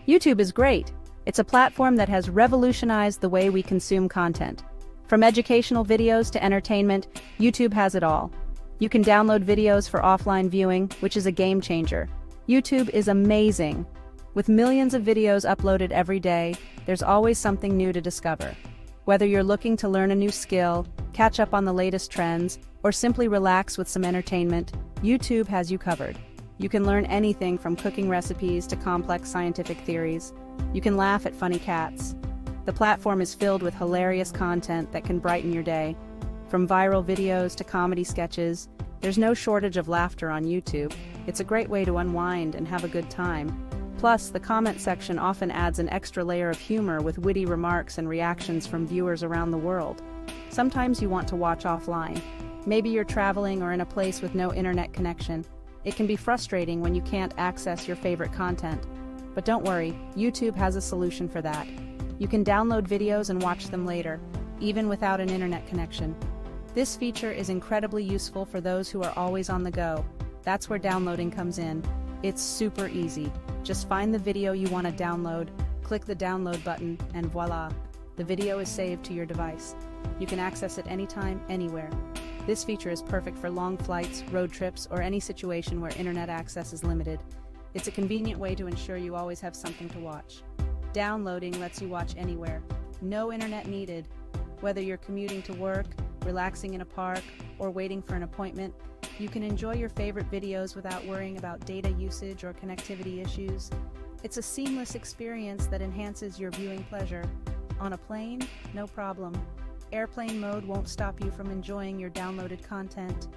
YouTube is great. It's a platform that has revolutionized the way we consume content. From educational videos to entertainment, YouTube has it all. You can download videos for offline viewing, which is a game changer. YouTube is amazing. With millions of videos uploaded every day, there's always something new to discover. Whether you're looking to learn a new skill, catch up on the latest trends, or simply relax with some entertainment, YouTube has you covered. You can learn anything from cooking recipes to complex scientific theories. You can laugh at funny cats. The platform is filled with hilarious content that can brighten your day. From viral videos to comedy sketches, there's no shortage of laughter on YouTube. It's a great way to unwind and have a good time. Plus, the comment section often adds an extra layer of humor with witty remarks and reactions from viewers around the world. Sometimes you want to watch offline. Maybe you're traveling or in a place with no internet connection. It can be frustrating when you can't access your favorite content. But don't worry, YouTube has a solution for that. You can download videos and watch them later, even without an internet connection. This feature is incredibly useful for those who are always on the go. That's where downloading comes in. It's super easy. Just find the video you want to download, click the download button, and voila! The video is saved to your device. You can access it anytime, anywhere. This feature is perfect for long flights, road trips, or any situation where internet access is limited. It's a convenient way to ensure you always have something to watch. Downloading lets you watch anywhere. No internet needed. Whether you're commuting to work, relaxing in a park, or waiting for an appointment, you can enjoy your favorite videos without worrying about data usage or connectivity issues. It's a seamless experience that enhances your viewing pleasure. On a plane, no problem. Airplane mode won't stop you from enjoying your downloaded content.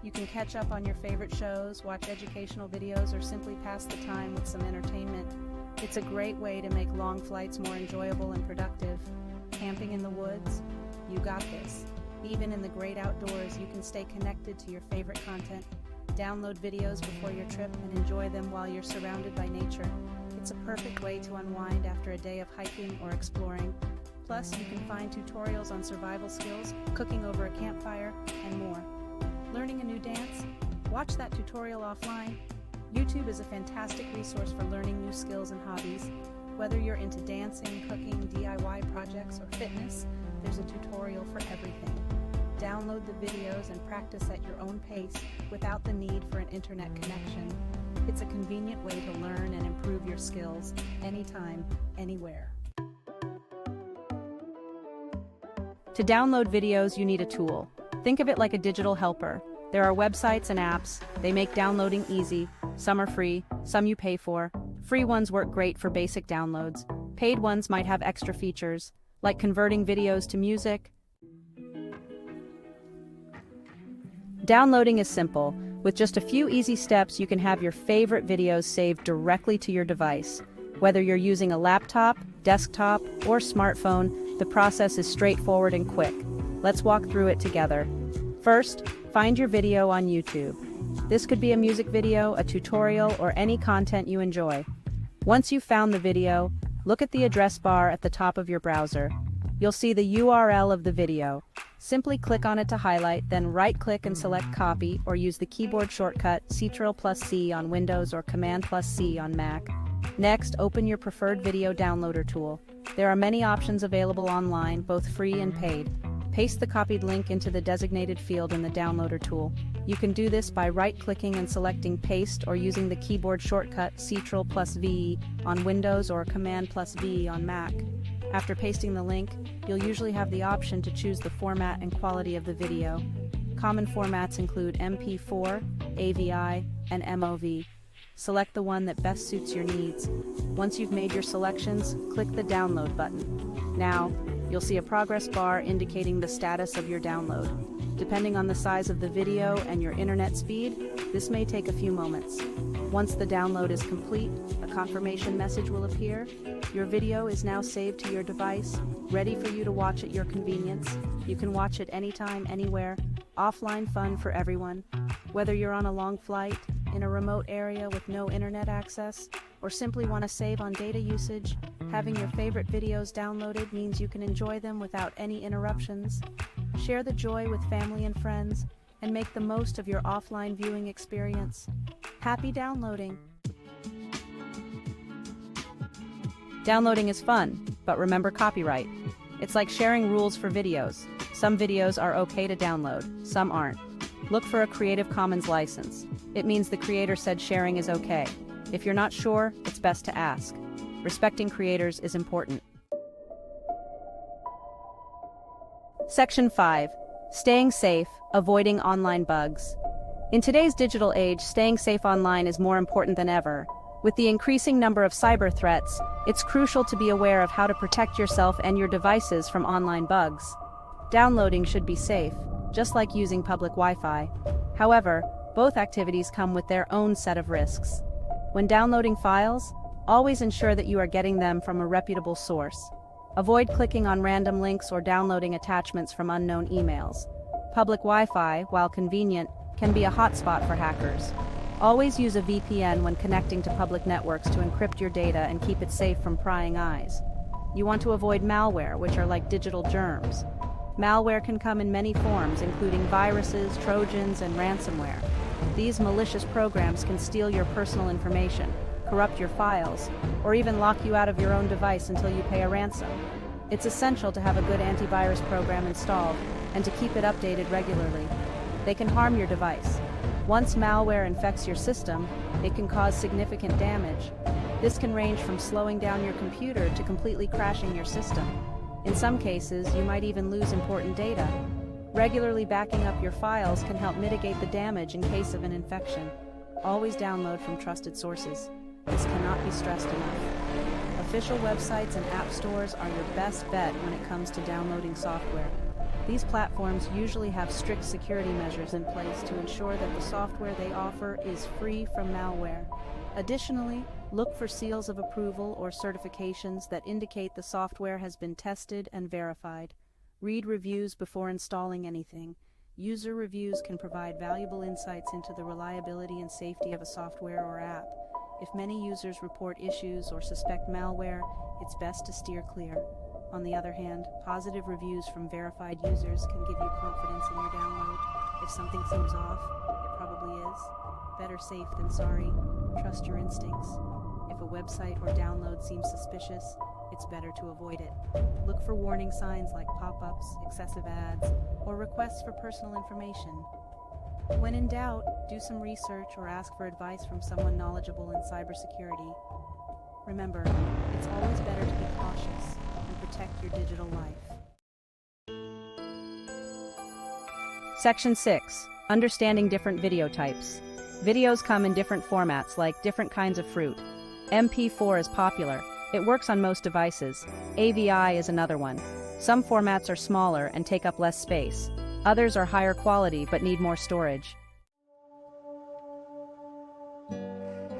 You can catch up on your favorite shows, watch educational videos, or simply pass the time with some entertainment. It's a great way to make long flights more enjoyable and productive. Camping in the woods? You got this. Even in the great outdoors, you can stay connected to your favorite content. Download videos before your trip and enjoy them while you're surrounded by nature. It's a perfect way to unwind after a day of hiking or exploring. Plus, you can find tutorials on survival skills, cooking over a campfire, and more. Learning a new dance? Watch that tutorial offline. YouTube is a fantastic resource for learning new skills and hobbies. Whether you're into dancing, cooking, DIY projects, or fitness, there's a tutorial for everything. Download the videos and practice at your own pace without the need for an internet connection. It's a convenient way to learn and improve your skills anytime, anywhere. To download videos, you need a tool. Think of it like a digital helper. There are websites and apps. They make downloading easy. Some are free, some you pay for. Free ones work great for basic downloads. Paid ones might have extra features, like converting videos to music. Downloading is simple. With just a few easy steps, you can have your favorite videos saved directly to your device. Whether you're using a laptop, desktop, or smartphone, the process is straightforward and quick. Let's walk through it together. First, find your video on YouTube. This could be a music video, a tutorial, or any content you enjoy. Once you've found the video, look at the address bar at the top of your browser. You'll see the URL of the video. Simply click on it to highlight, then right-click and select Copy, or use the keyboard shortcut Ctrl+C on Windows or Command+C on Mac. Next, open your preferred video downloader tool. There are many options available online, both free and paid. Paste the copied link into the designated field in the downloader tool. You can do this by right-clicking and selecting Paste or using the keyboard shortcut Ctrl+V on Windows or Command+V on Mac. After pasting the link, you'll usually have the option to choose the format and quality of the video. Common formats include MP4, AVI, and MOV. Select the one that best suits your needs. Once you've made your selections, click the download button. Now, you'll see a progress bar indicating the status of your download. Depending on the size of the video and your internet speed, this may take a few moments. Once the download is complete, a confirmation message will appear. Your video is now saved to your device, ready for you to watch at your convenience. You can watch it anytime, anywhere. Offline fun for everyone. Whether you're on a long flight, in a remote area with no internet access, or simply want to save on data usage, having your favorite videos downloaded means you can enjoy them without any interruptions. Share the joy with family and friends, and make the most of your offline viewing experience. Happy downloading! Downloading is fun, but remember copyright. It's like sharing rules for videos. Some videos are okay to download, some aren't. Look for a Creative Commons license. It means the creator said sharing is okay. If you're not sure, it's best to ask. Respecting creators is important. Section 5. Staying safe, avoiding online bugs. In today's digital age, staying safe online is more important than ever. With the increasing number of cyber threats, it's crucial to be aware of how to protect yourself and your devices from online bugs. Downloading should be safe, just like using public Wi-Fi. However, both activities come with their own set of risks. When downloading files, always ensure that you are getting them from a reputable source. Avoid clicking on random links or downloading attachments from unknown emails. Public Wi-Fi, while convenient, can be a hotspot for hackers. Always use a VPN when connecting to public networks to encrypt your data and keep it safe from prying eyes. You want to avoid malware, which are like digital germs. Malware can come in many forms, including viruses, trojans, and ransomware. These malicious programs can steal your personal information, corrupt your files, or even lock you out of your own device until you pay a ransom. It's essential to have a good antivirus program installed and to keep it updated regularly. They can harm your device. Once malware infects your system, it can cause significant damage. This can range from slowing down your computer to completely crashing your system. In some cases, you might even lose important data. Regularly backing up your files can help mitigate the damage in case of an infection. Always download from trusted sources. This cannot be stressed enough. Official websites and app stores are your best bet when it comes to downloading software. These platforms usually have strict security measures in place to ensure that the software they offer is free from malware. Additionally, look for seals of approval or certifications that indicate the software has been tested and verified. Read reviews before installing anything. User reviews can provide valuable insights into the reliability and safety of a software or app. If many users report issues or suspect malware, it's best to steer clear. On the other hand, positive reviews from verified users can give you confidence in your download. If something seems off, it probably is. Better safe than sorry. Trust your instincts. If a website or download seems suspicious, it's better to avoid it. Look for warning signs like pop-ups, excessive ads, or requests for personal information. When in doubt, do some research or ask for advice from someone knowledgeable in cybersecurity. Remember, it's always better to be cautious and protect your digital life. Section 6. Understanding different video types. Videos come in different formats, like different kinds of fruit. MP4 is popular. It works on most devices. AVI is another one. Some formats are smaller and take up less space. Others are higher quality but need more storage.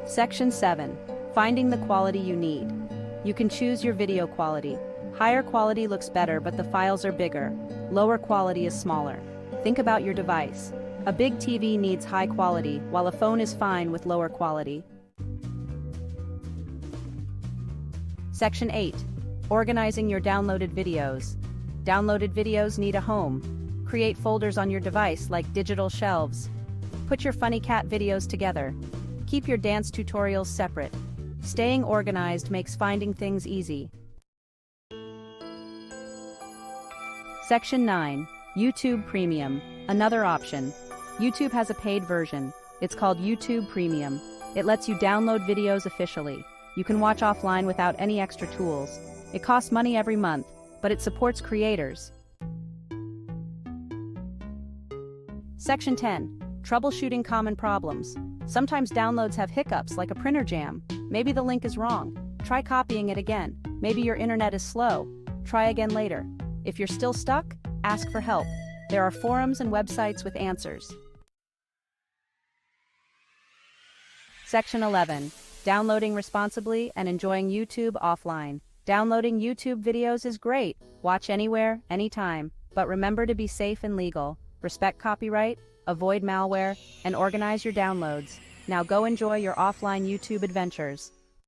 Section 7. Finding the quality you need. You can choose your video quality. Higher quality looks better, but the files are bigger. Lower quality is smaller. Think about your device. A big TV needs high quality, while a phone is fine with lower quality. Section 8. Organizing your downloaded videos. Downloaded videos need a home. Create folders on your device like digital shelves. Put your funny cat videos together. Keep your dance tutorials separate. Staying organized makes finding things easy. Section 9. YouTube Premium. Another option. YouTube has a paid version. It's called YouTube Premium. It lets you download videos officially. You can watch offline without any extra tools. It costs money every month, but it supports creators. Section 10. Troubleshooting common problems. Sometimes downloads have hiccups like a printer jam. Maybe the link is wrong. Try copying it again. Maybe your internet is slow. Try again later. If you're still stuck, ask for help. There are forums and websites with answers. Section 11. Downloading responsibly and enjoying YouTube offline. Downloading YouTube videos is great. Watch anywhere, anytime. But remember to be safe and legal. Respect copyright, avoid malware, and organize your downloads. Now go enjoy your offline YouTube adventures.